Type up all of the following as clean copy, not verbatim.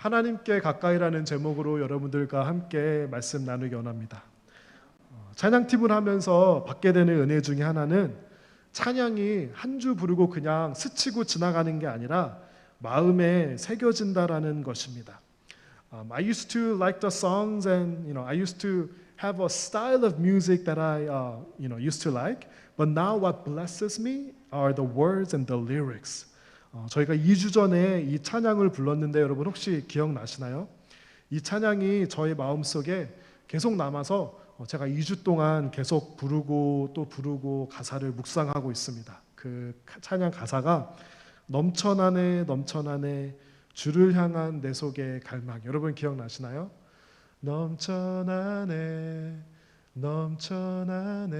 하나님께 가까이라는 제목으로 여러분들과 함께 말씀 나누기 원합니다. 찬양팀을 하면서 받게 되는 은혜 중에 하나는 찬양이 한 주 부르고 그냥 스치고 지나가는 게 아니라 마음에 새겨진다라는 것입니다. I used to like the songs and I used to have a style of music that I used to like, but now what blesses me are the words and the lyrics. 저희가 2주 전에 이 찬양을 불렀는데 여러분 혹시 기억나시나요? 이 찬양이 저의 마음속에 계속 남아서 제가 2주 동안 계속 부르고 또 부르고 가사를 묵상하고 있습니다. 그 찬양 가사가 넘쳐나네 넘쳐나네 주를 향한 내 속의 갈망. 여러분 기억나시나요? 넘쳐나네 넘쳐나네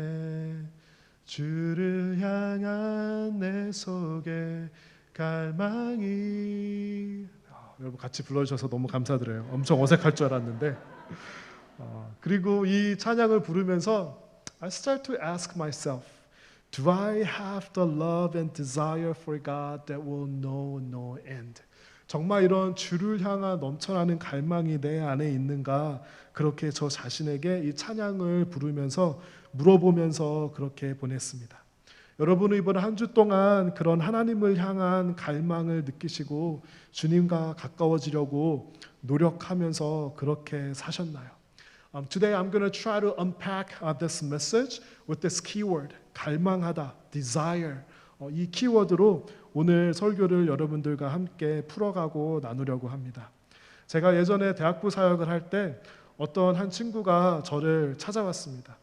주를 향한 내 속의 갈망이. 여러분 같이 불러주셔서 너무 감사드려요. 엄청 어색할 줄 알았는데 그리고 이 찬양을 부르면서 I start to ask myself, do I have the love and desire for God that will know no end? 정말 이런 주를 향한 넘쳐나는 갈망이 내 안에 있는가? 그렇게 저 자신에게 이 찬양을 부르면서 물어보면서 그렇게 보냈습니다. 여러분은 이번 한 주 동안 그런 하나님을 향한 갈망을 느끼시고 주님과 가까워지려고 노력하면서 그렇게 사셨나요? Today I'm going to try to unpack this message with this keyword, 갈망하다, desire. 이 키워드로 오늘 설교를 여러분들과 함께 풀어가고 나누려고 합니다. 제가 예전에 대학부 사역을 할 때 어떤 한 친구가 저를 찾아왔습니다.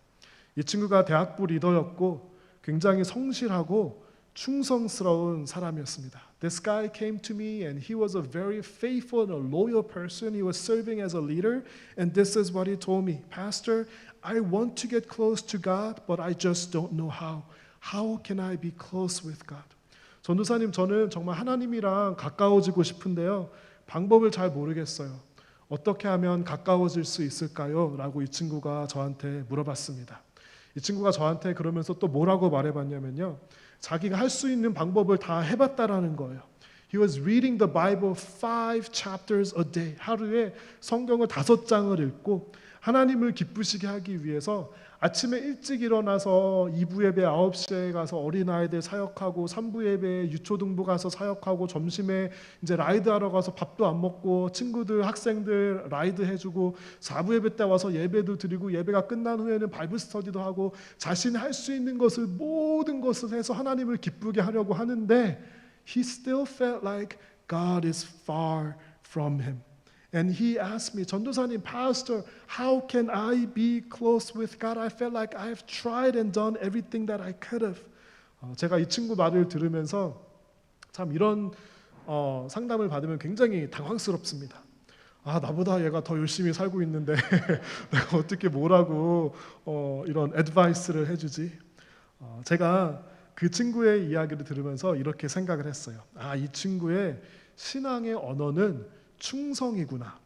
이 친구가 대학부 리더였고 굉장히 성실하고 충성스러운 사람이었습니다. This guy came to me and he was a very faithful and a loyal person. He was serving as a leader and this is what he told me. Pastor, I want to get close to God, but I just don't know how. How can I be close with God? 전도사님, 저는 정말 하나님이랑 가까워지고 싶은데요. 방법을 잘 모르겠어요. 어떻게 하면 가까워질 수 있을까요? 라고 이 친구가 저한테 물어봤습니다. 이 친구가 저한테 그러면서 또 뭐라고 말해봤냐면요. 자기가 할 수 있는 방법을 다 해봤다라는 거예요. He was reading the Bible 5 chapters a day. 하루에 성경을 5장을 읽고 하나님을 기쁘시게 하기 위해서 아침에 일찍 일어나서 2부 예배 9시에 가서 어린아이들 사역하고 3부 예배 유초등부 가서 사역하고 점심에 이제 라이드하러 가서 밥도 안 먹고 친구들 학생들 라이드 해주고 4부 예배 때 와서 예배도 드리고 예배가 끝난 후에는 바이블 스터디도 하고 자신이 할 수 있는 것을 모든 것을 해서 하나님을 기쁘게 하려고 하는데 he still felt like God is far from him. And he asked me, 전도사님, Pastor, how can I be close with God? I felt like I've tried and done everything that I could have. 제가 이 친구 말을 들으면서 참 이런 상담을 받으면 굉장히 당황스럽습니다. 나보다 얘가 더 열심히 살고 있는데 내가 어떻게 뭐라고 이런 애드바이스를 해주지? 제가 그 친구의 이야기를 들으면서 이렇게 생각을 했어요. 이 친구의 신앙의 언어는 충성이구나.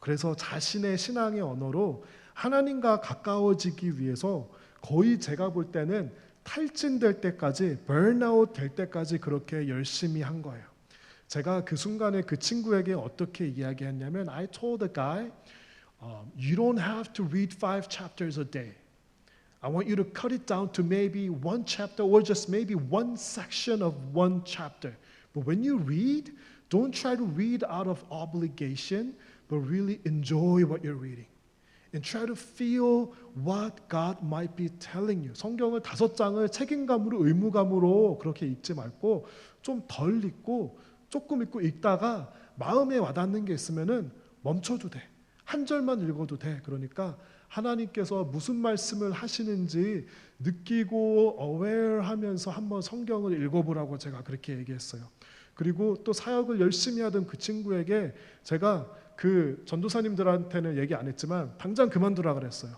그래서 자신의 신앙의 언어로 하나님과 가까워지기 위해서 거의 제가 볼 때는 탈진될 때까지, burnout 될 때까지 그렇게 열심히 한 거예요. 제가 그 순간에 그 친구에게 어떻게 이야기했냐면 I told the guy, you don't have to read 5 chapters a day. I want you to cut it down to maybe 1 chapter or just maybe 1 section of 1 chapter. But when you read, don't try to read out of obligation, but really enjoy what you're reading. And try to feel what God might be telling you. 성경을 5장을 책임감으로 의무감으로 그렇게 읽지 말고 좀 덜 읽고 조금 읽고 읽다가 마음에 와닿는 게 있으면은 멈춰도 돼. 한 절만 읽어도 돼. 그러니까 하나님께서 무슨 말씀을 하시는지 느끼고 aware하면서 한번 성경을 읽어보라고 제가 그렇게 얘기했어요. 그리고 또 사역을 열심히 하던 그 친구에게 제가 그 전도사님들한테는 얘기 안 했지만 당장 그만두라 그랬어요.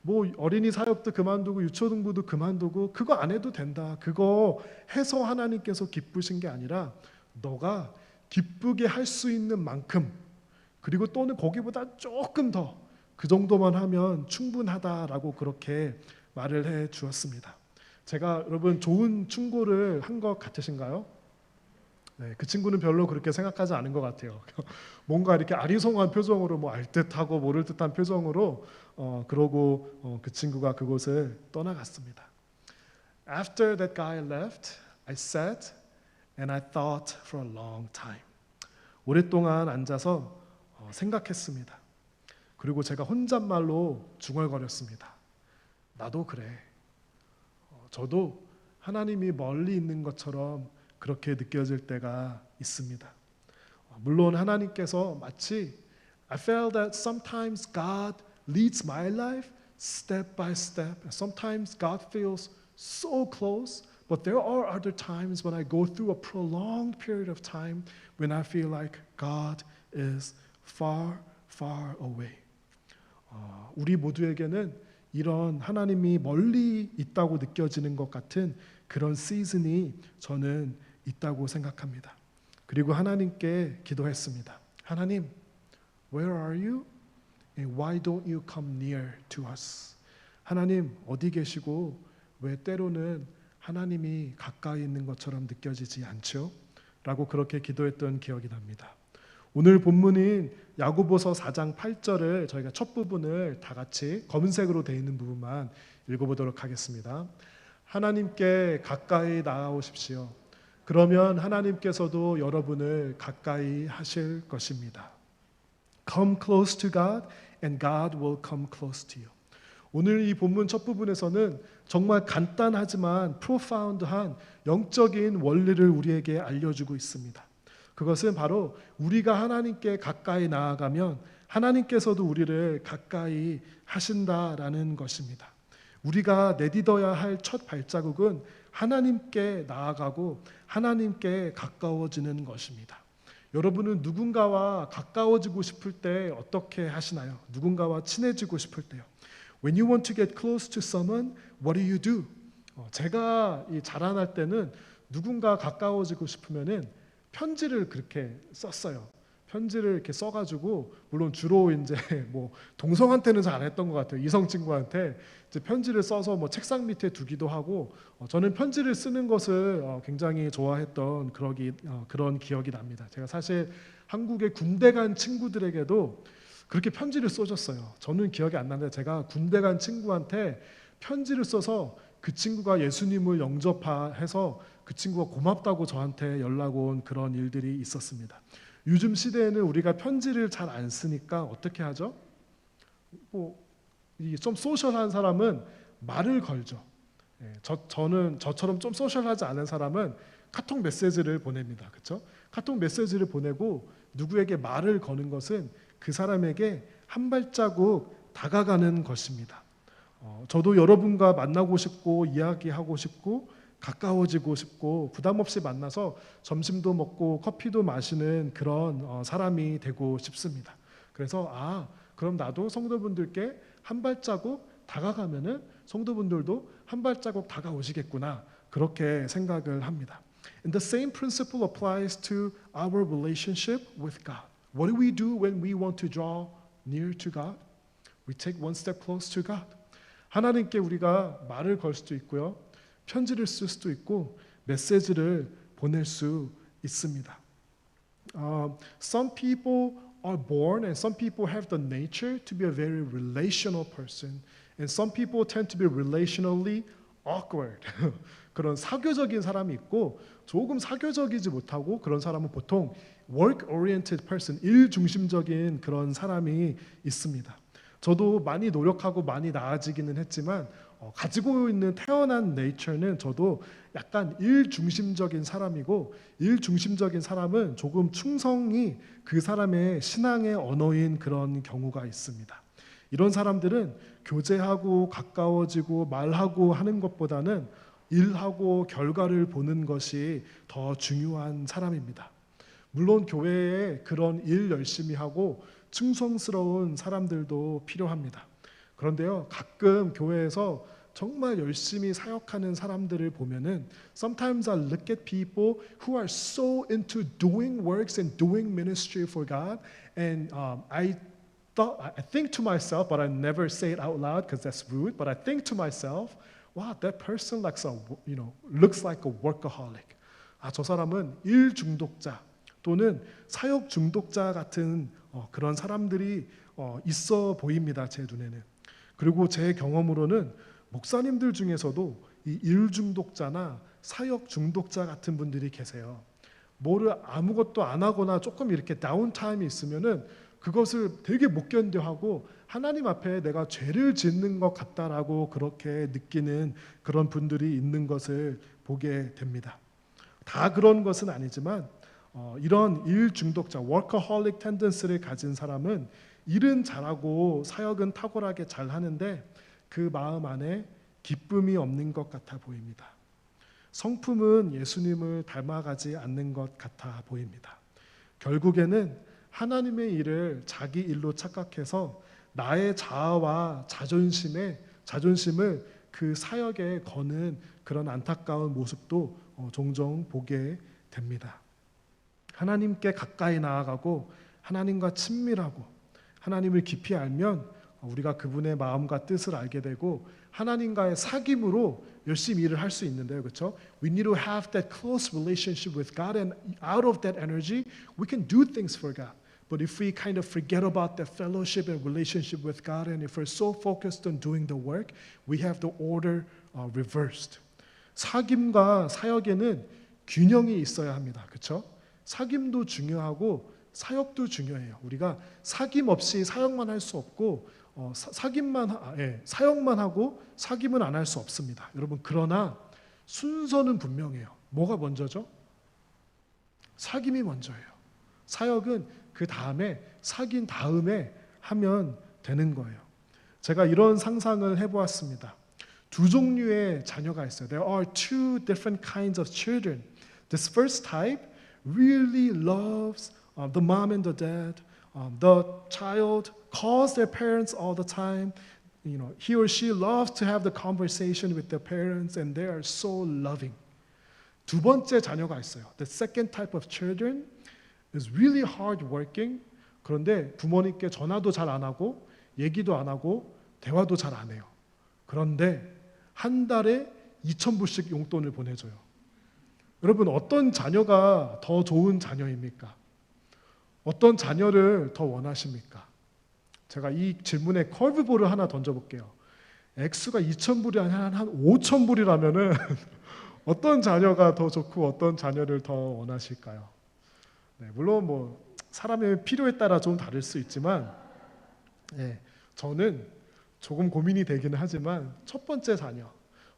뭐 어린이 사역도 그만두고 유초등부도 그만두고 그거 안 해도 된다. 그거 해서 하나님께서 기쁘신 게 아니라 너가 기쁘게 할 수 있는 만큼 그리고 또는 거기보다 조금 더 그 정도만 하면 충분하다라고 그렇게 말을 해 주었습니다. 제가 여러분 좋은 충고를 한 것 같으신가요? 네, 그 친구는 별로 그렇게 생각하지 않은 것 같아요. 뭔가 이렇게 아리송한 표정으로 뭐 알듯하고 모를 듯한 표정으로 그러고 그 친구가 그곳을 떠나갔습니다. After that guy left, I sat and I thought for a long time. 오랫동안 앉아서 생각했습니다. 그리고 제가 혼잣말로 중얼거렸습니다. 나도 그래. 저도 하나님이 멀리 있는 것처럼 그렇게 느껴질 때가 있습니다. 물론 하나님께서 마치 I felt that sometimes God leads my life step by step. Sometimes God feels so close, but there are other times when I go through a prolonged period of time when I feel like God is far, far away. 우리 모두에게는 이런 하나님이 멀리 있다고 느껴지는 것 같은 그런 시즌이 저는 있다고 생각합니다. 그리고 하나님께 기도했습니다. 하나님, where are you? And why don't you come near to us? 하나님 어디 계시고 왜 때로는 하나님이 가까이 있는 것처럼 느껴지지 않죠? 라고 그렇게 기도했던 기억이 납니다. 오늘 본문인 야고보서 4장 8절을 저희가 첫 부분을 다 같이 검은색으로 되어 있는 부분만 읽어보도록 하겠습니다. 하나님께 가까이 나아오십시오. 그러면 하나님께서도 여러분을 가까이 하실 것입니다. Come close to God and God will come close to you. 오늘 이 본문 첫 부분에서는 정말 간단하지만 profound한 영적인 원리를 우리에게 알려주고 있습니다. 그것은 바로 우리가 하나님께 가까이 나아가면 하나님께서도 우리를 가까이 하신다라는 것입니다. 우리가 내딛어야 할 첫 발자국은 하나님께 나아가고 하나님께 가까워지는 것입니다. 여러분은 누군가와 가까워지고 싶을 때 어떻게 하시나요? 누군가와 친해지고 싶을 때요. When you want to get close to someone, what do you do? 제가 이 자라날 때는 누군가 가까워지고 싶으면은 편지를 그렇게 썼어요. 편지를 이렇게 써가지고 물론 주로 이제 뭐 동성한테는 잘 안 했던 것 같아요. 이성 친구한테 이제 편지를 써서 뭐 책상 밑에 두기도 하고 저는 편지를 쓰는 것을 굉장히 좋아했던 그런 기억이 납니다. 제가 사실 한국에 군대 간 친구들에게도 그렇게 편지를 써줬어요. 저는 기억이 안 나는데 제가 군대 간 친구한테 편지를 써서 그 친구가 예수님을 영접해서 그 친구가 고맙다고 저한테 연락 온 그런 일들이 있었습니다. 요즘 시대에는 우리가 편지를 잘 안 쓰니까 어떻게 하죠? 좀 소셜한 사람은 말을 걸죠. 저처럼 좀 소셜하지 않은 사람은 카톡 메시지를 보냅니다. 그렇죠? 카톡 메시지를 보내고 누구에게 말을 거는 것은 그 사람에게 한 발자국 다가가는 것입니다. 저도 여러분과 만나고 싶고 이야기하고 싶고 가까워지고 싶고 부담 없이 만나서 점심도 먹고 커피도 마시는 그런 사람이 되고 싶습니다. 그래서 그럼 나도 성도분들께 한 발자국 다가가면은 성도분들도 한 발자국 다가오시겠구나 그렇게 생각을 합니다. And the same principle applies to our relationship with God. What do we do when we want to draw near to God? We take one step close to God. 하나님께 우리가 말을 걸 수도 있고요. 편지를 쓸 수도 있고 메시지를 보낼 수 있습니다. Some people are born and some people have the nature to be a very relational person and some people tend to be relationally awkward. 그런 사교적인 사람이 있고 조금 사교적이지 못하고 그런 사람은 보통 work-oriented person, 일 중심적인 그런 사람이 있습니다. 저도 많이 노력하고 많이 나아지기는 했지만 가지고 있는 태어난 네이처는 저도 약간 일 중심적인 사람이고 일 중심적인 사람은 조금 충성이 그 사람의 신앙의 언어인 그런 경우가 있습니다. 이런 사람들은 교제하고 가까워지고 말하고 하는 것보다는 일하고 결과를 보는 것이 더 중요한 사람입니다. 물론 교회에 그런 일 열심히 하고 충성스러운 사람들도 필요합니다. 그런데요, 가끔 교회에서 정말 열심히 사역하는 사람들을 보면은 sometimes I look at people who are so into doing works and doing ministry for God, and I think to myself, but I never say it out loud because that's rude. But I think to myself, wow, that person looks like a workaholic. 저 사람은 일 중독자 또는 사역 중독자 같은 그런 사람들이 있어 보입니다. 제 눈에는. 그리고 제 경험으로는 목사님들 중에서도 이 일 중독자나 사역 중독자 같은 분들이 계세요. 뭐를 아무것도 안 하거나 조금 이렇게 다운타임이 있으면은 그것을 되게 못 견뎌하고 하나님 앞에 내가 죄를 짓는 것 같다라고 그렇게 느끼는 그런 분들이 있는 것을 보게 됩니다. 다 그런 것은 아니지만 이런 일 중독자, 워커홀릭 텐던스를 가진 사람은 일은 잘하고 사역은 탁월하게 잘 하는데 그 마음 안에 기쁨이 없는 것 같아 보입니다. 성품은 예수님을 닮아가지 않는 것 같아 보입니다. 결국에는 하나님의 일을 자기 일로 착각해서 나의 자아와 자존심을 그 사역에 거는 그런 안타까운 모습도 종종 보게 됩니다. 하나님께 가까이 나아가고 하나님과 친밀하고 하나님을 깊이 알면 우리가 그분의 마음과 뜻을 알게 되고 하나님과의 사귐으로 열심히 일을 할 수 있는데요, 그렇죠? We need to have that close relationship with God, and out of that energy, we can do things for God. But if we kind of forget about that fellowship and relationship with God, and if we're so focused on doing the work, we have the order reversed. 사귐과 사역에는 균형이 있어야 합니다, 그렇죠? 사귐도 중요하고 사역도 중요해요. 우리가 사귐 없이 사역만 할 수 없고 사역만 하고 사귐은 안 할 수 없습니다. 여러분, 그러나 순서는 분명해요. 뭐가 먼저죠? 사귐이 먼저예요. 사역은 그 다음에 사귄 다음에 하면 되는 거예요. 제가 이런 상상을 해보았습니다. 두 종류의 자녀가 있어요. There are two different kinds of children. This first type really loves the mom and the dad. The child calls their parents all the time. You know, he or she loves to have the conversation with their parents, and they are so loving. 두 번째 자녀가 있어요. The second type of children is really hard working. 그런데 부모님께 전화도 잘 안 하고 얘기도 안 하고 대화도 잘 안 해요. 그런데 한 달에 2,000불씩 용돈을 보내줘요. 여러분, 어떤 자녀가 더 좋은 자녀입니까? 어떤 자녀를 더 원하십니까? 제가 이 질문에 커브볼을 하나 던져볼게요. 액수가 2,000불이 아니라 한 5,000불이라면은 어떤 자녀가 더 좋고 어떤 자녀를 더 원하실까요? 네, 물론 뭐 사람의 필요에 따라 좀 다를 수 있지만, 저는 조금 고민이 되기는 하지만 첫 번째 자녀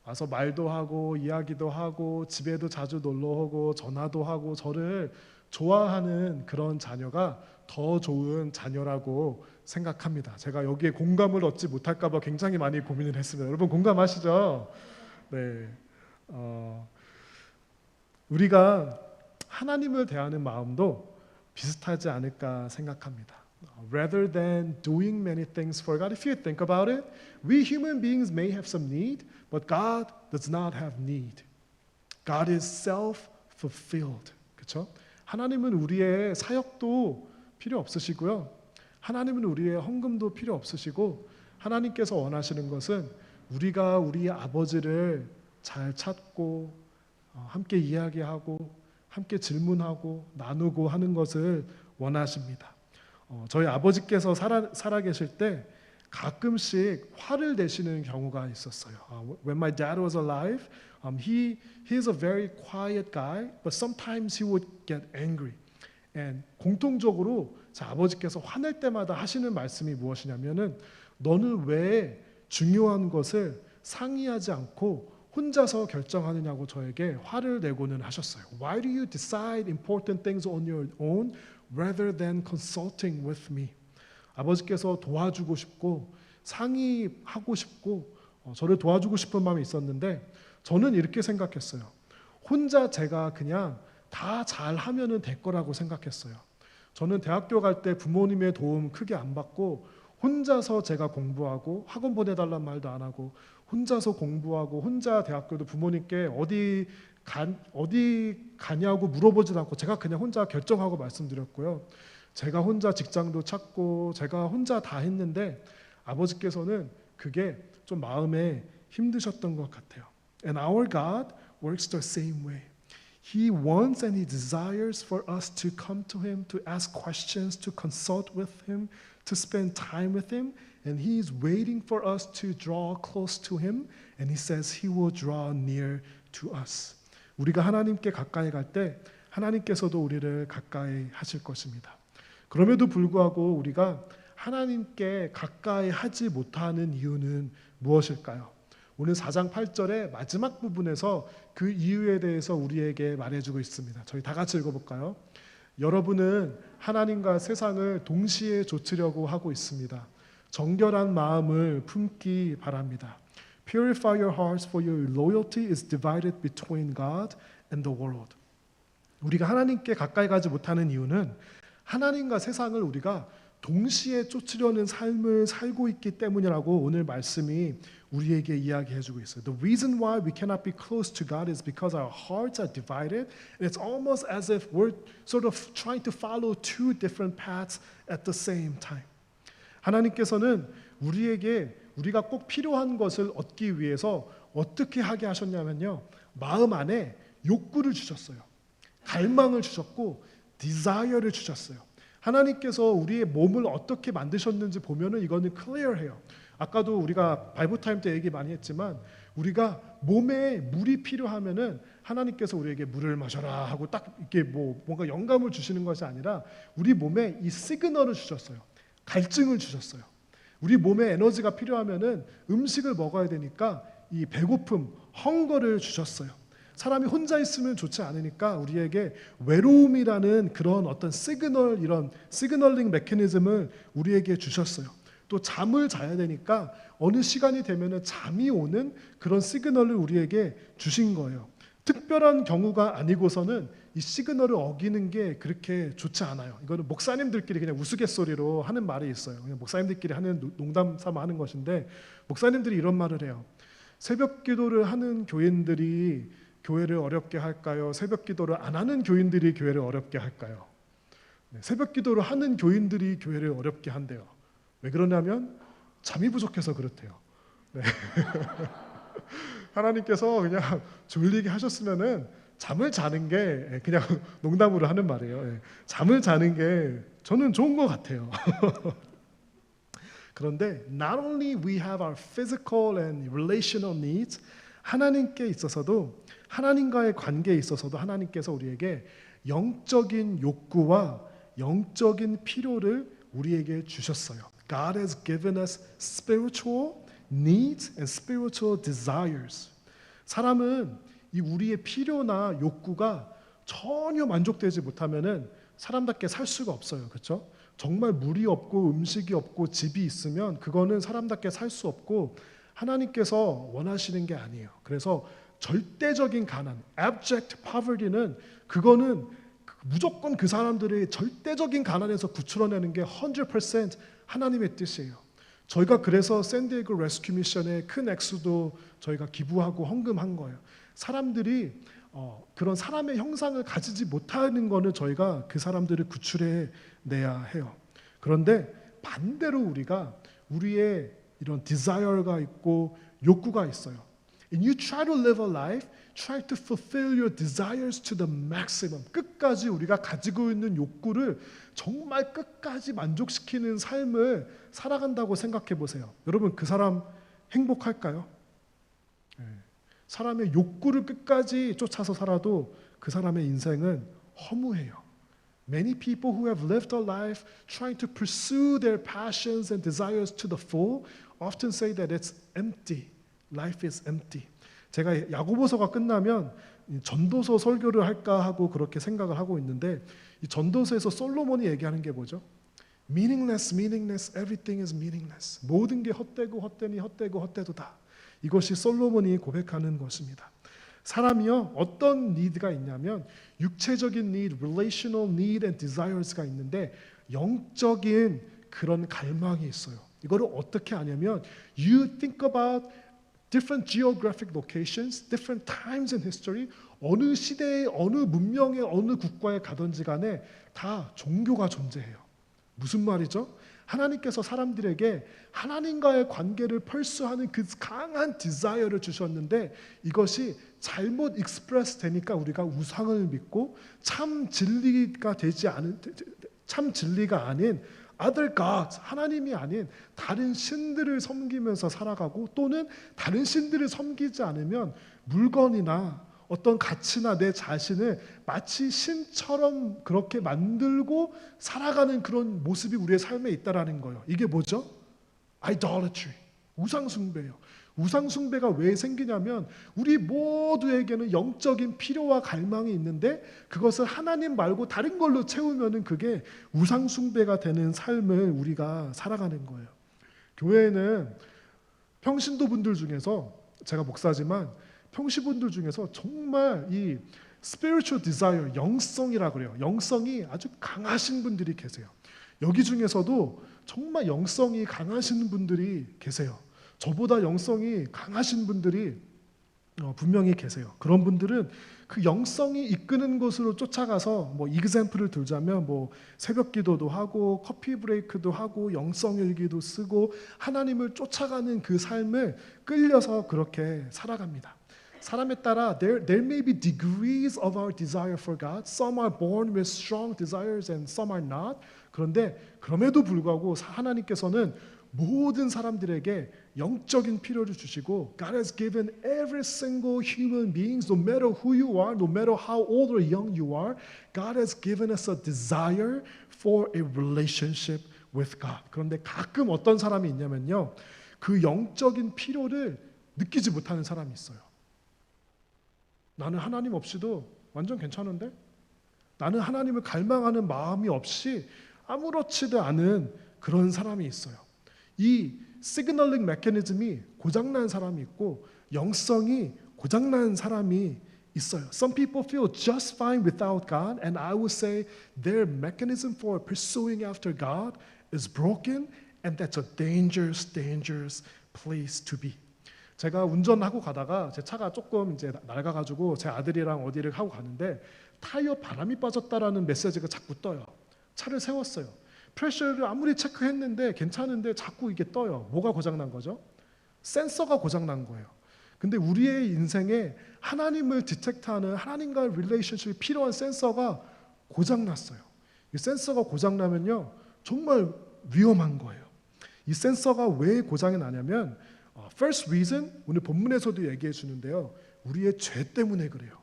와서 말도 하고 이야기도 하고 집에도 자주 놀러 오고 전화도 하고 저를 좋아하는 그런 자녀가 더 좋은 자녀라고 생각합니다. 제가 여기에 공감을 얻지 못할까 봐 굉장히 많이 고민을 했습니다. 여러분 공감하시죠? 네, 우리가 하나님을 대하는 마음도 비슷하지 않을까 생각합니다. Rather than doing many things for God, if you think about it, we human beings may have some need, but God does not have need. God is self-fulfilled. 그렇죠? 하나님은 우리의 사역도 필요 없으시고요. 하나님은 우리의 헌금도 필요 없으시고 하나님께서 원하시는 것은 우리가 우리 아버지를 잘 찾고 함께 이야기하고 함께 질문하고 나누고 하는 것을 원하십니다. 저희 아버지께서 살아계실 때 가끔씩 화를 내시는 경우가 있었어요. When my dad was alive, he is a very quiet guy, but sometimes he would get angry. And 공통적으로 제 아버지께서 화낼 때마다 하시는 말씀이 무엇이냐면은 너는 왜 중요한 것을 상의하지 않고 혼자서 결정하느냐고 저에게 화를 내고는 하셨어요. Why do you decide important things on your own rather than consulting with me? 아버지께서 도와주고 싶고 상의하고 싶고 저를 도와주고 싶은 마음이 있었는데 저는 이렇게 생각했어요. 혼자 제가 그냥 다 잘하면 될 거라고 생각했어요. 저는 대학교 갈 때 부모님의 도움 크게 안 받고 혼자서 제가 공부하고 학원 보내달란 말도 안 하고 혼자서 공부하고 혼자 대학교도 부모님께 어디 가냐고 물어보지도 않고 제가 그냥 혼자 결정하고 말씀드렸고요. 제가 혼자 직장도 찾고 제가 혼자 다 했는데 아버지께서는 그게 좀 마음에 힘드셨던 것 같아요. And our God works the same way. He wants and He desires for us to come to Him, to ask questions, to consult with Him, to spend time with Him. And He is waiting for us to draw close to Him. And He says He will draw near to us. 우리가 하나님께 가까이 갈 때 하나님께서도 우리를 가까이 하실 것입니다. 그럼에도 불구하고 우리가 하나님께 가까이 하지 못하는 이유는 무엇일까요? 오늘 4장 8절의 마지막 부분에서 그 이유에 대해서 우리에게 말해주고 있습니다. 저희 다 같이 읽어볼까요? 여러분은 하나님과 세상을 동시에 좇으려고 하고 있습니다. 정결한 마음을 품기 바랍니다. Purify your hearts, for your loyalty is divided between God and the world. 우리가 하나님께 가까이 가지 못하는 이유는 하나님과 세상을 우리가 동시에 쫓으려는 삶을 살고 있기 때문이라고 오늘 말씀이 우리에게 이야기해주고 있어요. The reason why we cannot be close to God is because our hearts are divided, and it's almost as if we're sort of trying to follow two different paths at the same time. 하나님께서는 우리가 꼭 필요한 것을 얻기 위해서 어떻게 하게 하셨냐면요, 마음 안에 욕구를 주셨어요. 갈망을 주셨고 desire를 주셨어요. 하나님께서 우리의 몸을 어떻게 만드셨는지 보면은 이거는 클리어해요. 아까도 우리가 바이블 타임 때 얘기 많이 했지만 우리가 몸에 물이 필요하면은 하나님께서 우리에게 물을 마셔라 하고 딱 이렇게 뭔가 영감을 주시는 것이 아니라 우리 몸에 이 시그널을 주셨어요. 갈증을 주셨어요. 우리 몸에 에너지가 필요하면은 음식을 먹어야 되니까 이 배고픔, 헝거를 주셨어요. 사람이 혼자 있으면 좋지 않으니까 우리에게 외로움이라는 그런 어떤 시그널, 이런 시그널링 메커니즘을 우리에게 주셨어요. 또 잠을 자야 되니까 어느 시간이 되면은 잠이 오는 그런 시그널을 우리에게 주신 거예요. 특별한 경우가 아니고서는 이 시그널을 어기는 게 그렇게 좋지 않아요. 이거는 목사님들끼리 그냥 우스갯소리로 하는 말이 있어요. 그냥 목사님들끼리 하는 농담 삼아 하는 것인데 목사님들이 이런 말을 해요. 새벽 기도를 하는 교인들이 교회를 어렵게 할까요? 새벽 기도를 안 하는 교인들이 교회를 어렵게 할까요? 새벽 기도를 하는 교인들이 교회를 어렵게 한대요. 왜 그러냐면 잠이 부족해서 그렇대요. 네. 하나님께서 그냥 졸리게 하셨으면은 잠을 자는 게 그냥 농담으로 하는 말이에요. 잠을 자는 게 저는 좋은 것 같아요. 그런데 not only we have our physical and relational needs, 하나님께 있어서도 하나님과의 관계에 있어서도 하나님께서 우리에게 영적인 욕구와 영적인 필요를 우리에게 주셨어요. God has given us spiritual needs and spiritual desires. 사람은 이 우리의 필요나 욕구가 전혀 만족되지 못하면은 사람답게 살 수가 없어요. 그렇죠? 정말 물이 없고 음식이 없고 집이 있으면 그거는 사람답게 살 수 없고 하나님께서 원하시는 게 아니에요. 그래서 절대적인 가난, abject poverty는 그거는 무조건 그 사람들의 절대적인 가난에서 구출어내는 게 100% 하나님의 뜻이에요. 저희가 그래서 샌디에고 레스큐 미션에 큰 액수도 저희가 기부하고 헌금한 거예요. 사람들이 그런 사람의 형상을 가지지 못하는 거는 저희가 그 사람들을 구출해 내야 해요. 그런데 반대로 우리가 우리의 이런 desire가 있고 욕구가 있어요. And you try to live a life, try to fulfill your desires to the maximum. 끝까지 우리가 가지고 있는 욕구를 정말 끝까지 만족시키는 삶을 살아간다고 생각해 보세요. 여러분 그 사람 행복할까요? 사람의 욕구를 끝까지 쫓아서 살아도 그 사람의 인생은 허무해요. Many people who have lived a life trying to pursue their passions and desires to the full often say that it's empty. Life is empty. 제가 야고보서가 끝나면 전도서 설교를 할까 하고 그렇게 생각을 하고 있는데 이 전도서에서 솔로몬이 얘기하는 게 뭐죠? Meaningless, meaningless, everything is meaningless. 모든 게 헛되고 헛되니 헛되고 헛되도다. 이것이 솔로몬이 고백하는 것입니다. 사람이요 어떤 니드가 있냐면 육체적인 need, relational need and desires가 있는데 영적인 그런 갈망이 있어요. 이거를 어떻게 하냐면 you think about different geographic locations, different times in history, 어느 시대에 어느 문명의 어느 국가에 가든지 간에 다 종교가 존재해요. 무슨 말이죠? 하나님께서 사람들에게 하나님과의 관계를 펄수하는 그 강한 디자이어를 주셨는데 이것이 잘못 익스프레스 되니까 우리가 우상을 믿고 참 진리가 아닌 other gods, 하나님이 아닌 다른 신들을 섬기면서 살아가고 또는 다른 신들을 섬기지 않으면 물건이나 어떤 가치나 내 자신을 마치 신처럼 그렇게 만들고 살아가는 그런 모습이 우리의 삶에 있다라는 거예요. 이게 뭐죠? idolatry, 우상숭배예요. 우상숭배가 왜 생기냐면 우리 모두에게는 영적인 필요와 갈망이 있는데 그것을 하나님 말고 다른 걸로 채우면은 그게 우상숭배가 되는 삶을 우리가 살아가는 거예요. 교회에는 평신도분들 중에서 제가 목사지만 평시분들 중에서 정말 이 spiritual desire, 영성이라 그래요. 영성이 아주 강하신 분들이 계세요. 여기 중에서도 정말 영성이 강하신 분들이 계세요. 저보다 영성이 강하신 분들이 분명히 계세요. 그런 분들은 그 영성이 이끄는 곳으로 쫓아가서 뭐 example을 들자면 뭐 새벽 기도도 하고 커피 브레이크도 하고 영성 일기도 쓰고 하나님을 쫓아가는 그 삶을 끌려서 그렇게 살아갑니다. 사람에 따라 there may be degrees of our desire for God. Some are born with strong desires and some are not. 그런데 그럼에도 불구하고 하나님께서는 모든 사람들에게 영적인 필요를 주시고 God has given every single human beings, no matter who you are, no matter how old or young you are, God has given us a desire for a relationship with God. 그런데 가끔 어떤 사람이 있냐면요, 그 영적인 필요를 느끼지 못하는 사람이 있어요. 나는 하나님 없이도 완전 괜찮은데? 나는 하나님을 갈망하는 마음이 없이 아무렇지도 않은 그런 사람이 있어요. 이 시그널링 메커니즘이 고장난 사람이 있고 영성이 고장난 사람이 있어요. Some people feel just fine without God, and I would say their mechanism for pursuing after God is broken, and that's a dangerous place to be. 제가 운전하고 가다가 제 차가 조금 이제 낡아가지고 제 아들이랑 어디를 하고 가는데 타이어 바람이 빠졌다라는 메시지가 자꾸 떠요. 차를 세웠어요. 프레셔를 아무리 체크했는데 괜찮은데 자꾸 이게 떠요. 뭐가 고장난 거죠? 센서가 고장난 거예요. 근데 우리의 인생에 하나님을 디텍트하는 하나님과의 릴레이션십이 필요한 센서가 고장났어요. 이 센서가 고장나면요 정말 위험한 거예요. 이 센서가 왜 고장이 나냐면 First reason, 오늘 본문에서도 얘기해 주는데요. 우리의 죄 때문에 그래요.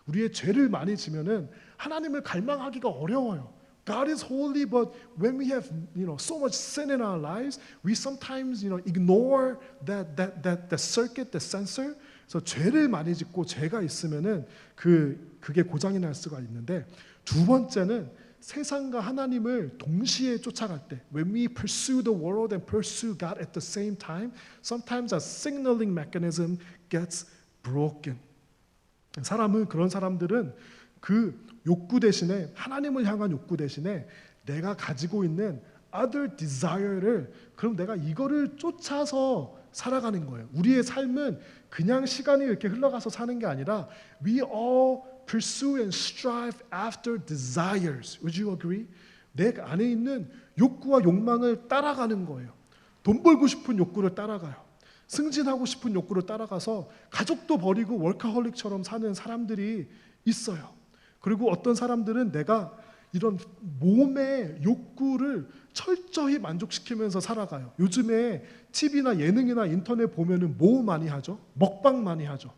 우리의 죄를 많이 지면은 하나님을 갈망하기가 어려워요. God is holy, but when we have, so much sin in our lives, we sometimes, ignore that circuit, that sensor. 그래서 죄를 많이 짓고 죄가 있으면은 그게 고장이 날 수가 있는데 두 번째는 세상과 하나님을 동시에 쫓아갈 때 when we pursue the world and pursue God at the same time, sometimes our signaling mechanism gets broken. 그런 사람들은 그 욕구 대신에 하나님을 향한 욕구 대신에 내가 가지고 있는 other desire를 그럼 내가 이거를 쫓아서 살아가는 거예요. 우리의 삶은 그냥 시간이 이렇게 흘러가서 사는 게 아니라 we all pursue and strive after desires. Would you agree? 내 안에 있는 욕구와 욕망을 따라가는 거예요. 돈 벌고 싶은 욕구를 따라가요. 승진하고 싶은 욕구를 따라가서 가족도 버리고 월커홀릭처럼 사는 사람들이 있어요. 그리고 어떤 사람들은 내가 이런 몸의 욕구를 철저히 만족시키면서 살아가요. 요즘에 TV나 예능이나 인터넷 보면은 뭐 많이 하죠? 먹방 많이 하죠.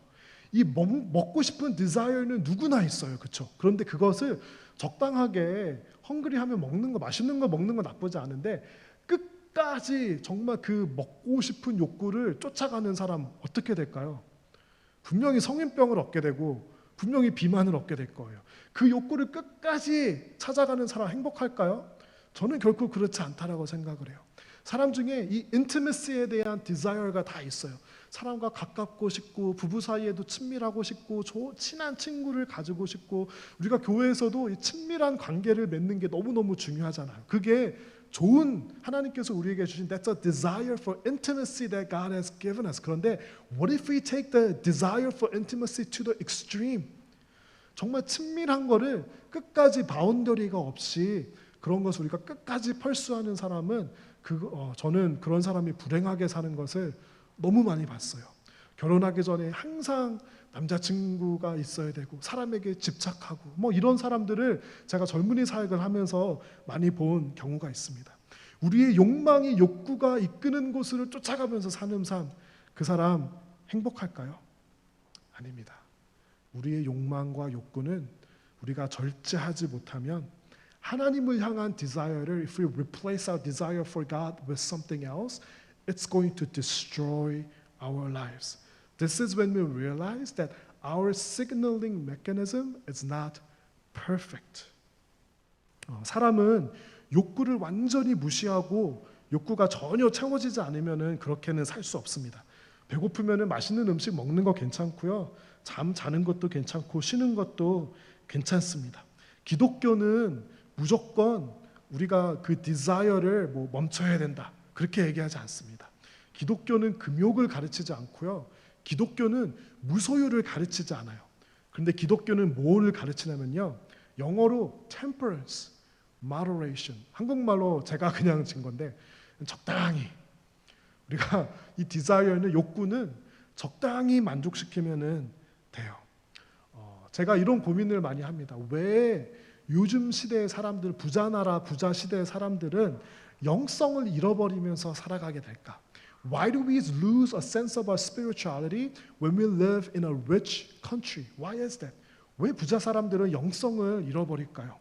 이 먹고 싶은 디자이어는 누구나 있어요. 그렇죠? 그런데 그것을 적당하게 헝그리하면 먹는 거, 맛있는 거 먹는 거 나쁘지 않은데 끝까지 정말 그 먹고 싶은 욕구를 쫓아가는 사람 어떻게 될까요? 분명히 성인병을 얻게 되고 분명히 비만을 얻게 될 거예요. 그 욕구를 끝까지 찾아가는 사람 행복할까요? 저는 결코 그렇지 않다라고 생각을 해요. 사람 중에 이 인티머시에 대한 디자이어가 다 있어요. 사람과 가깝고 싶고 부부 사이에도 친밀하고 싶고 친한 친구를 가지고 싶고 우리가 교회에서도 이 친밀한 관계를 맺는 게 너무너무 중요하잖아요. 그게 좋은 하나님께서 우리에게 주신 That's a desire for intimacy that God has given us. 그런데 what if we take the desire for intimacy to the extreme? 정말 친밀한 거를 끝까지 바운더리가 없이 그런 것을 우리가 끝까지 펄수하는 사람은 저는 그런 사람이 불행하게 사는 것을 너무 많이 봤어요. 결혼하기 전에 항상 남자친구가 있어야 되고 사람에게 집착하고 뭐 이런 사람들을 제가 젊은이 사역을 하면서 많이 본 경우가 있습니다. 우리의 욕망이 욕구가 이끄는 곳을 쫓아가면서 사는 삶, 그 사람 행복할까요? 아닙니다. 우리의 욕망과 욕구는 우리가 절제하지 못하면 하나님을 향한 desire를 if we replace our desire for God with something else, it's going to destroy our lives. This is when we realize that our signaling mechanism is not perfect. 사람은 욕구를 완전히 무시하고 욕구가 전혀 채워지지 않으면 그렇게는 살 수 없습니다. 배고프면 맛있는 음식 먹는 거 괜찮고요. 잠 자는 것도 괜찮고 쉬는 것도 괜찮습니다. 기독교는 무조건 우리가 그 desire를 멈춰야 된다 그렇게 얘기하지 않습니다. 기독교는 금욕을 가르치지 않고요. 기독교는 무소유를 가르치지 않아요. 그런데 기독교는 뭐를 가르치냐면요. 영어로 temperance, moderation, 한국말로 제가 그냥 진 건데 적당히. 우리가 이 desire는 욕구는 적당히 만족시키면 돼요. 제가 이런 고민을 많이 합니다. 왜 요즘 시대의 사람들, 부자 나라, 부자 시대의 사람들은 영성을 잃어버리면서 살아가게 될까? Why do we lose a sense of our spirituality when we live in a rich country? Why is that? 왜 부자 사람들은 영성을 잃어버릴까요?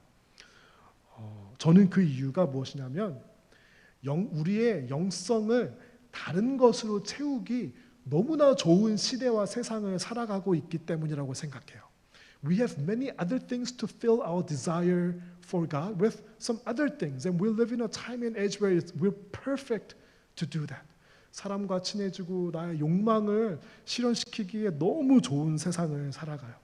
저는 그 이유가 무엇이냐면 우리의 영성을 다른 것으로 채우기 너무나 좋은 시대와 세상을 살아가고 있기 때문이라고 생각해요. We have many other things to fill our desire for God with some other things, and we live in a time and age where we're perfect to do that. 사람과 친해지고 나의 욕망을 실현시키기에 너무 좋은 세상을 살아가요.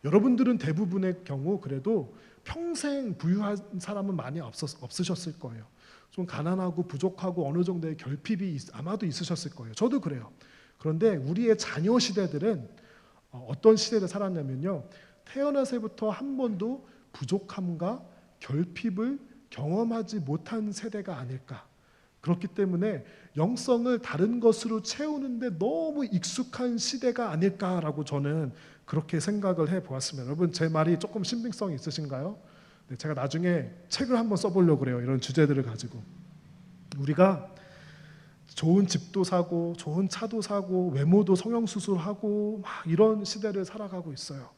여러분들은 대부분의 경우 그래도 평생 부유한 사람은 많이 없으셨을 거예요. 좀 가난하고 부족하고 어느 정도의 결핍이 아마도 있으셨을 거예요. 저도 그래요. 그런데 우리의 자녀 시대들은 어떤 시대를 살았냐면요. 태어나서부터 한 번도 부족함과 결핍을 경험하지 못한 세대가 아닐까. 그렇기 때문에 영성을 다른 것으로 채우는데 너무 익숙한 시대가 아닐까라고 저는 그렇게 생각을 해보았습니다. 여러분 제 말이 조금 신빙성이 있으신가요? 네, 제가 나중에 책을 한번 써보려고 그래요. 이런 주제들을 가지고. 우리가 좋은 집도 사고 좋은 차도 사고 외모도 성형수술하고 막 이런 시대를 살아가고 있어요.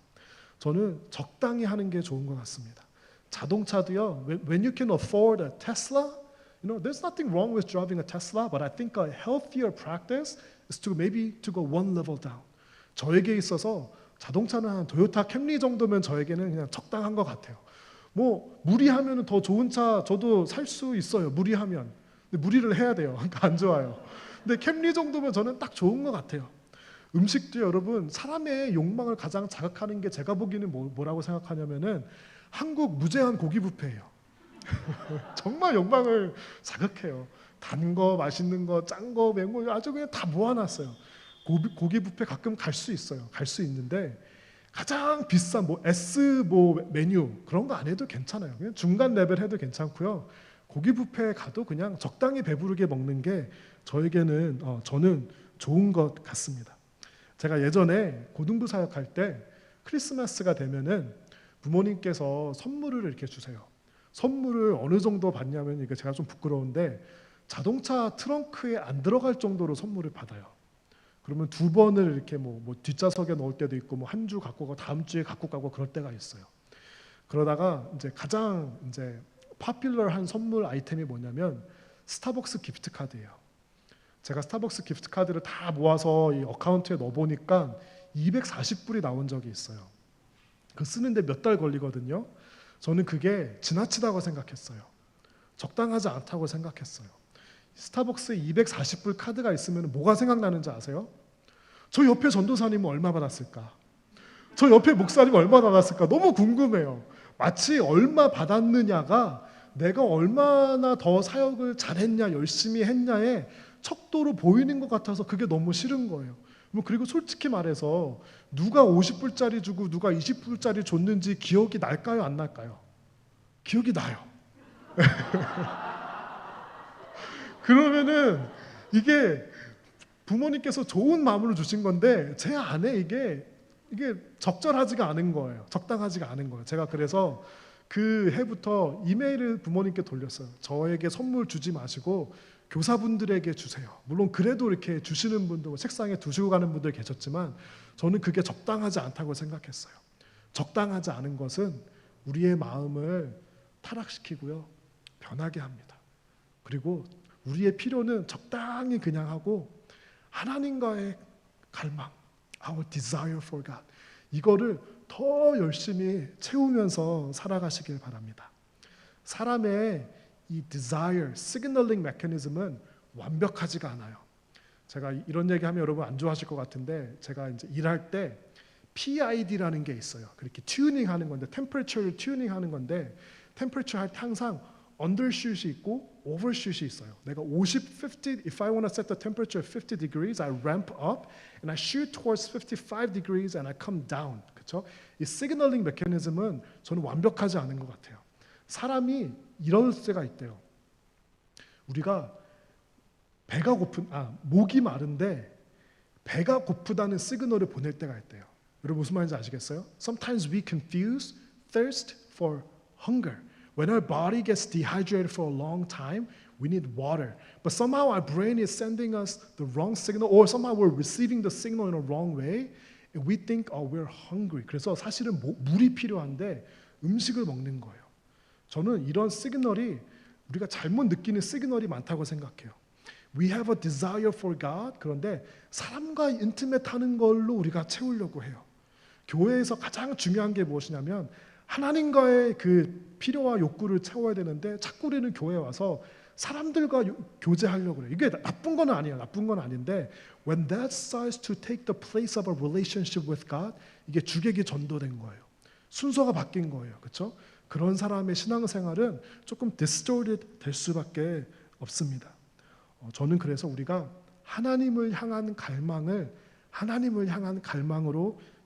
저는 적당히 하는 게 좋은 것 같습니다. 자동차도요. When you can afford a Tesla, there's nothing wrong with driving a Tesla, but I think a healthier practice is to maybe to go one level down. 저에게 있어서 자동차는 한 토요타 캠리 정도면 저에게는 그냥 적당한 것 같아요. 무리하면 더 좋은 차 저도 살 수 있어요. 무리하면. 근데 무리를 해야 돼요. 그러니까 안 좋아요. 근데 캠리 정도면 저는 딱 좋은 것 같아요. 음식도 여러분 사람의 욕망을 가장 자극하는 게 제가 보기에는 뭐라고 생각하냐면은 한국 무제한 고기 뷔페예요. 정말 욕망을 자극해요. 단 거, 맛있는 거, 짠 거, 매운 거 아주 그냥 다 모아놨어요. 고기 뷔페 가끔 갈 수 있어요. 갈 수 있는데 가장 비싼 S 메뉴 그런 거 안 해도 괜찮아요. 그냥 중간 레벨 해도 괜찮고요. 고기 뷔페에 가도 그냥 적당히 배부르게 먹는 게 저에게는 저는 좋은 것 같습니다. 제가 예전에 고등부 사역할 때 크리스마스가 되면은 부모님께서 선물을 이렇게 주세요. 선물을 어느 정도 받냐면 이게 제가 좀 부끄러운데 자동차 트렁크에 안 들어갈 정도로 선물을 받아요. 그러면 두 번을 이렇게 뒷좌석에 넣을 때도 있고 한 주 갖고 가고 다음 주에 갖고 가고 그럴 때가 있어요. 그러다가 이제 가장 파퓰러한 선물 아이템이 뭐냐면 스타벅스 기프트 카드예요. 제가 스타벅스 기프트 카드를 다 모아서 이 어카운트에 넣어 보니까 240불이 나온 적이 있어요. 그 쓰는데 몇 달 걸리거든요. 저는 그게 지나치다고 생각했어요. 적당하지 않다고 생각했어요. 스타벅스에 240불 카드가 있으면 뭐가 생각나는지 아세요? 저 옆에 전도사님은 얼마 받았을까? 저 옆에 목사님은 얼마 받았을까? 너무 궁금해요. 마치 얼마 받았느냐가 내가 얼마나 더 사역을 잘했냐, 열심히 했냐에 척도로 보이는 것 같아서 그게 너무 싫은 거예요. 그리고 솔직히 말해서 누가 50불짜리 주고 누가 20불짜리 줬는지 기억이 날까요? 안 날까요? 기억이 나요. 그러면은 이게 부모님께서 좋은 마음으로 주신 건데 제 안에 이게 적절하지가 않은 거예요. 적당하지가 않은 거예요. 제가 그래서 그 해부터 이메일을 부모님께 돌렸어요. 저에게 선물 주지 마시고 교사분들에게 주세요. 물론 그래도 이렇게 주시는 분들, 책상에 두시고 가는 분들 계셨지만 저는 그게 적당하지 않다고 생각했어요. 적당하지 않은 것은 우리의 마음을 타락시키고요, 변하게 합니다. 그리고 우리의 필요는 적당히 그냥 하고 하나님과의 갈망, our desire for God, 이거를 더 열심히 채우면서 살아가시길 바랍니다. 사람의 이 desire, signaling mechanism은 완벽하지가 않아요. 제가 이런 얘기하면 여러분 안 좋아하실 것 같은데 제가 이제 일할 때 PID라는 게 있어요. 그렇게 튜닝하는 건데 temperature를 튜닝하는 건데 temperature 할 때 항상 undershoot이 있고 overshoot이 있어요. 내가 50, if I want to set the temperature at 50 degrees, I ramp up and I shoot towards 55 degrees and I come down. 그렇죠? 이 signaling mechanism은 저는 완벽하지 않은 것 같아요. 사람이 이럴 때가 있대요. 우리가 목이 마른데 배가 고프다는 시그널을 보낼 때가 있대요. 여러분 무슨 말인지 아시겠어요? Sometimes we confuse thirst for hunger. When our body gets dehydrated for a long time, we need water. But somehow our brain is sending us the wrong signal, or somehow we're receiving the signal in a wrong way, and we think, oh, we're hungry. 그래서 사실은 물이 필요한데 음식을 먹는 거예요. 저는 이런 시그널이 우리가 잘못 느끼는 시그널이 많다고 생각해요. We have a desire for God. 그런데 사람과 인티메트하는 걸로 우리가 채우려고 해요. 교회에서 가장 중요한 게 무엇이냐면 하나님과의 그 필요와 욕구를 채워야 되는데 자꾸 우리는 교회에 와서 사람들과 교제하려고 그래요. 이게 나쁜 건 아니에요. 나쁜 건 아닌데 when that starts to take the place of a relationship with God, 이게 주객이 전도된 거예요. 순서가 바뀐 거예요. 그렇죠? 그런 사람의 신앙생활은 조금 distorted 될 수밖에 없습니다. 저는 그래서 우리가 하나님을 향한 갈망으로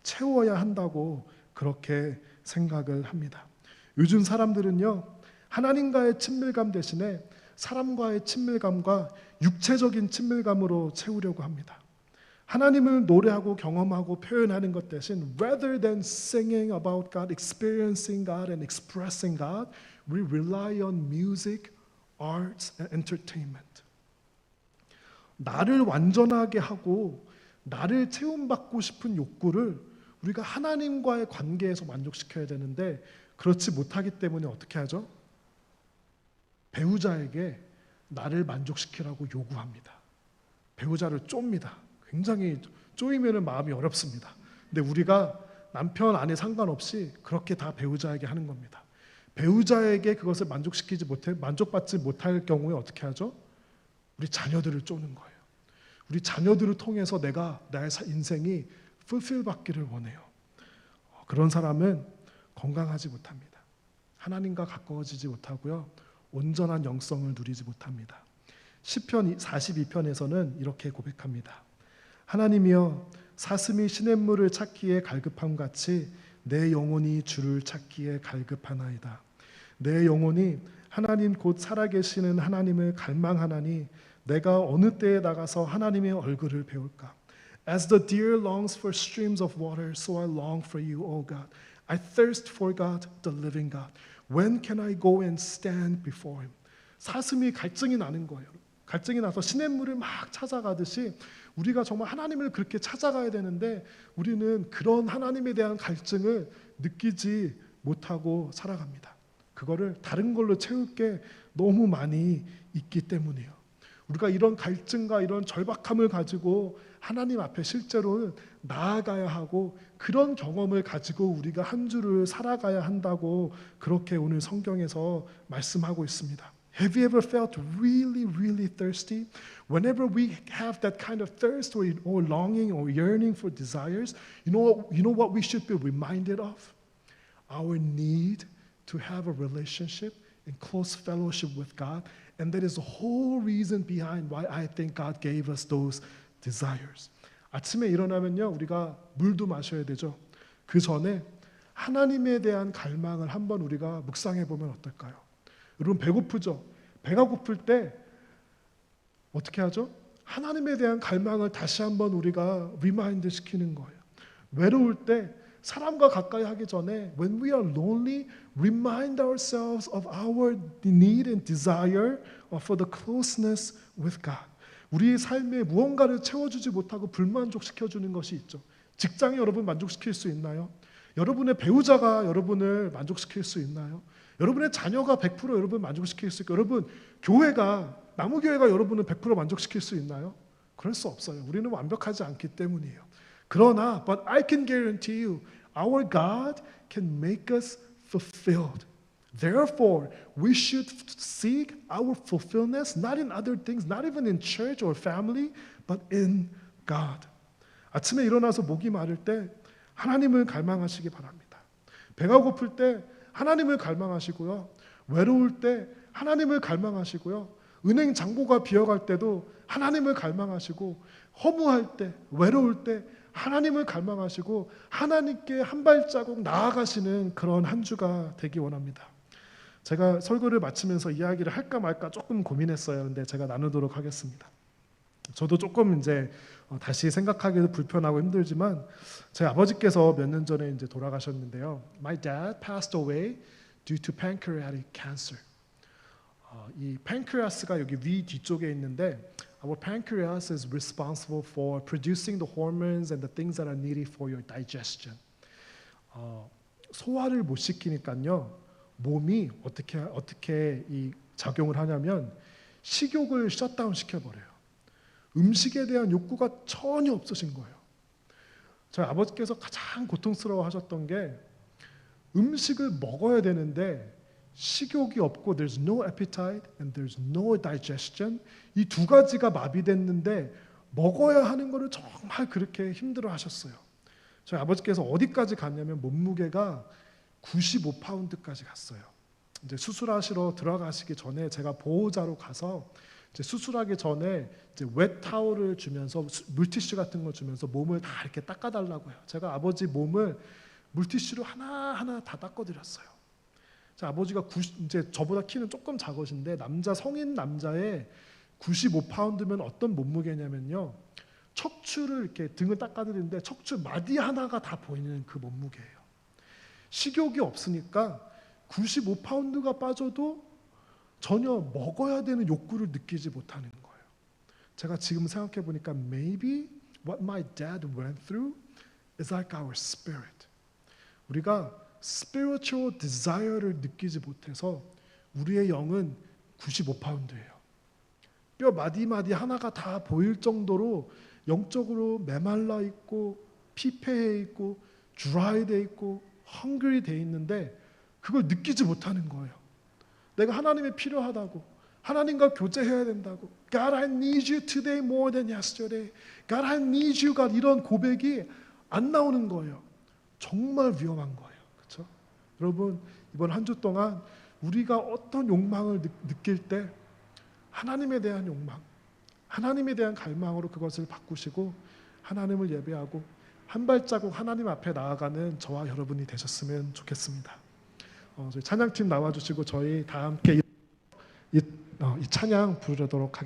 채워야 한다고 그렇게 생각을 합니다. 요즘 사람들은요, 하나님과의 친밀감 대신에 사람과의 친밀감과 육체적인 친밀감으로 채우려고 합니다. 하나님을 노래하고 경험하고 표현하는 것 대신 rather than singing about God, experiencing God and expressing God, we rely on music, arts and entertainment. 나를 완전하게 하고 나를 채움받고 싶은 욕구를 우리가 하나님과의 관계에서 만족시켜야 되는데 그렇지 못하기 때문에 어떻게 하죠? 배우자에게 나를 만족시키라고 요구합니다. 배우자를 쫍니다. 굉장히 쪼이면 마음이 어렵습니다. 근데 우리가 남편 아내 상관없이 그렇게 다 배우자에게 하는 겁니다. 배우자에게 그것을 만족받지 못할 경우에 어떻게 하죠? 우리 자녀들을 쫓는 거예요. 우리 자녀들을 통해서 나의 인생이 fulfill 받기를 원해요. 그런 사람은 건강하지 못합니다. 하나님과 가까워지지 못하고요. 온전한 영성을 누리지 못합니다. 시편 42편에서는 이렇게 고백합니다. 하나님이여 사슴이 시냇물을 찾기에 갈급함 같이 내 영혼이 주를 찾기에 갈급하나이다. 내 영혼이 하나님 곧 살아계시는 하나님을 갈망하나니 내가 어느 때에 나가서 하나님의 얼굴을 배울까? As the deer longs for streams of water, so I long for you, O God. I thirst for God, the living God. When can I go and stand before Him? 사슴이 갈증이 나는 거예요. 갈증이 나서 시냇물을 막 찾아가듯이 우리가 정말 하나님을 그렇게 찾아가야 되는데 우리는 그런 하나님에 대한 갈증을 느끼지 못하고 살아갑니다. 그거를 다른 걸로 채울 게 너무 많이 있기 때문이에요. 우리가 이런 갈증과 이런 절박함을 가지고 하나님 앞에 실제로 나아가야 하고 그런 경험을 가지고 우리가 한 주를 살아가야 한다고 그렇게 오늘 성경에서 말씀하고 있습니다. Have you ever felt really, really thirsty? Whenever we have that kind of thirst or longing or yearning for desires, you know what we should be reminded of? Our need to have a relationship in close fellowship with God. And that is the whole reason behind why I think God gave us those desires. 아침에 일어나면요, 우리가 물도 마셔야 되죠. 그 전에 하나님에 대한 갈망을 한번 우리가 묵상해 보면 어떨까요? 여러분 배고프죠? 배가 고플 때 어떻게 하죠? 하나님에 대한 갈망을 다시 한번 우리가 리마인드 시키는 거예요. 외로울 때 사람과 가까이 하기 전에 when we are lonely, remind ourselves of our need and desire for the closeness with God. 우리의 삶에 무언가를 채워주지 못하고 불만족시켜주는 것이 있죠. 직장이 여러분 만족시킬 수 있나요? 여러분의 배우자가 여러분을 만족시킬 수 있나요? 여러분의 자녀가 100% 여러분을 만족시킬 수 있고 여러분 교회가 나무교회가 여러분을 100% 만족시킬 수 있나요? 그럴 수 없어요. 우리는 완벽하지 않기 때문이에요. 그러나 but I can guarantee you our God can make us fulfilled. Therefore, we should seek our fulfillment not in other things, not even in church or family, but in God. 아침에 일어나서 목이 마를 때 하나님을 갈망하시기 바랍니다. 배가 고플 때 하나님을 갈망하시고요. 외로울 때 하나님을 갈망하시고요. 은행 잔고가 비어갈 때도 하나님을 갈망하시고 허무할 때, 외로울 때 하나님을 갈망하시고 하나님께 한 발자국 나아가시는 그런 한 주가 되기 원합니다. 제가 설교를 마치면서 이야기를 할까 말까 조금 고민했어요. 근데 제가 나누도록 하겠습니다. 저도 조금 이제 다시 생각하기도 불편하고 힘들지만 제 아버지께서 몇 년 전에 이제 돌아가셨는데요. My dad passed away due to pancreatic cancer. 이 pancreas가 여기 위 뒤쪽에 있는데 our pancreas is responsible for producing the hormones and the things that are needed for your digestion. 소화를 못 시키니까요. 몸이 어떻게 이 작용을 하냐면 식욕을 셧다운 시켜버려요. 음식에 대한 욕구가 전혀 없으신 거예요. 저희 아버지께서 가장 고통스러워하셨던 게 음식을 먹어야 되는데 식욕이 없고 there's no appetite and there's no digestion 이 두 가지가 마비됐는데 먹어야 하는 거를 정말 그렇게 힘들어하셨어요. 저희 아버지께서 어디까지 갔냐면 몸무게가 95파운드까지 갔어요. 이제 수술하시러 들어가시기 전에 제가 보호자로 가서 이제 수술하기 전에 이제 웻 타올을 주면서 물티슈 같은 거 주면서 몸을 다 이렇게 닦아달라고 해요. 제가 아버지 몸을 물티슈로 하나하나 다 닦아드렸어요. 제 아버지가 이제 저보다 키는 조금 작으신데 성인 남자의 95파운드면 어떤 몸무게냐면요. 척추를 이렇게 등을 닦아드리는데 척추 마디 하나가 다 보이는 그 몸무게예요. 식욕이 없으니까 95파운드가 빠져도 전혀 먹어야 되는 욕구를 느끼지 못하는 거예요. 제가 지금 생각해 보니까 maybe what my dad went through is like our spirit. 우리가 spiritual desire를 느끼지 못해서 우리의 영은 95파운드예요. 뼈 마디마디 하나가 다 보일 정도로 영적으로 메말라 있고 피폐해 있고 dry 돼 있고 hungry 돼 있는데 그걸 느끼지 못하는 거예요. 내가 하나님이 필요하다고 하나님과 교제해야 된다고 God I need you today more than yesterday God I need you God 이런 고백이 안 나오는 거예요. 정말 위험한 거예요. 그렇죠? 여러분 이번 한 주 동안 우리가 어떤 욕망을 느낄 때 하나님에 대한 욕망 하나님에 대한 갈망으로 그것을 바꾸시고 하나님을 예배하고 한 발자국 하나님 앞에 나아가는 저와 여러분이 되셨으면 좋겠습니다. 저희 찬양팀 나와주시고 저희 다 함께 이 찬양 부르도록 하겠습니다.